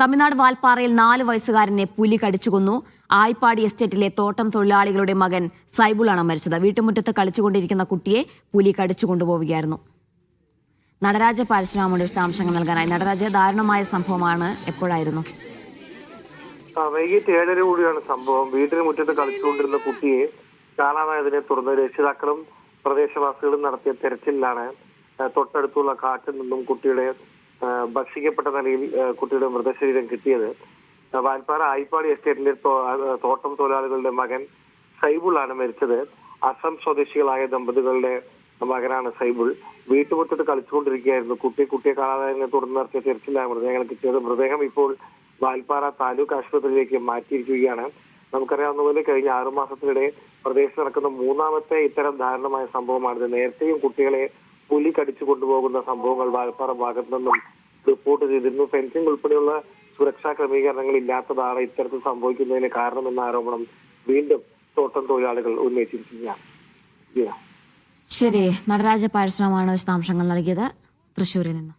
തമിഴ്നാട് വാൽപ്പാറയിൽ 4 വയസ്സുകാരനെ പുലി കടിച്ചുകൊന്നു. ആയിപ്പാടി എസ്റ്റേറ്റിലെ തോട്ടം തൊഴിലാളികളുടെ മകൻ സൈബുളാണ് മരിച്ചത്. വീട്ടുമുറ്റത്ത് കളിച്ചുകൊണ്ടിരിക്കുന്ന കുട്ടിയെ പുലി കടിച്ചുകൊണ്ടുപോവുകയായിരുന്നു. നടരാജ പരശുരാമന്റെ വിശദാംശങ്ങൾ നൽകാനായി. നടരാജ, ദാരുണമായ സംഭവമാണ്. എപ്പോഴായിരുന്നു? വൈകിട്ട് 7:30 കൂടിയാണ് സംഭവം. വീട്ടിന് മുറ്റത്ത് കളിച്ചുകൊണ്ടിരുന്ന കുട്ടിയെ കാണാതായതിനെ തുടർന്ന് രക്ഷിതാക്കളും പ്രദേശവാസികളും നടത്തിയ തെരച്ചിലിലാണ് തൊട്ടടുത്തുള്ള കാട്ടിൽ നിന്നും കുട്ടിയുടെ ഭക്ഷിക്കപ്പെട്ട നിലയിൽ കുട്ടിയുടെ മൃതശരീരം കിട്ടിയത്. വാൽപ്പാറ ആയിപ്പാടി എസ്റ്റേറ്റിലെ തോട്ടം തൊഴിലാളികളുടെ മകൻ സൈബുളാണ് മരിച്ചത്. അസം സ്വദേശികളായ ദമ്പതികളുടെ മകനാണ് സൈബുൾ. വീട്ടുമുറ്റത്ത് കളിച്ചുകൊണ്ടിരിക്കുകയായിരുന്നു കുട്ടിയെ കാണാതായതിനെ തുടർന്ന് നടത്തിയ തെരച്ചിലാണ് മൃതദേഹങ്ങൾ കിട്ടിയത്. മൃതദേഹം ഇപ്പോൾ വാൽപ്പാറ താലൂക്ക് ആശുപത്രിയിലേക്ക് മാറ്റിയിരിക്കുകയാണ്. നമുക്കറിയാവുന്ന പോലെ കഴിഞ്ഞ 6 മാസത്തിനിടെ പ്രദേശത്ത് നടക്കുന്ന 3ാമത്തെ ഇത്തരം ദാരുണമായ സംഭവമാണിത്. നേരത്തെയും കുട്ടികളെ പുലി കടിച്ചു കൊണ്ടുപോകുന്ന സംഭവങ്ങൾ വാൽപ്പാറ ഭാഗത്തു നിന്നും റിപ്പോർട്ട് ചെയ്തിരുന്നു. ഫെൻസിംഗ് ഉൾപ്പെടെയുള്ള സുരക്ഷാ ക്രമീകരണങ്ങൾ ഇല്ലാത്തതാണ് ഇത്തരത്തിൽ സംഭവിക്കുന്നതിന് കാരണമെന്ന ആരോപണം വീണ്ടും തോട്ടം തൊഴിലാളികൾ ഉന്നയിച്ചിരിക്കുകയാണ്. ശരി, നടരാജ പരശുരാമാണ് വിശദാംശങ്ങൾ നൽകിയത് തൃശ്ശൂരിൽ നിന്ന്.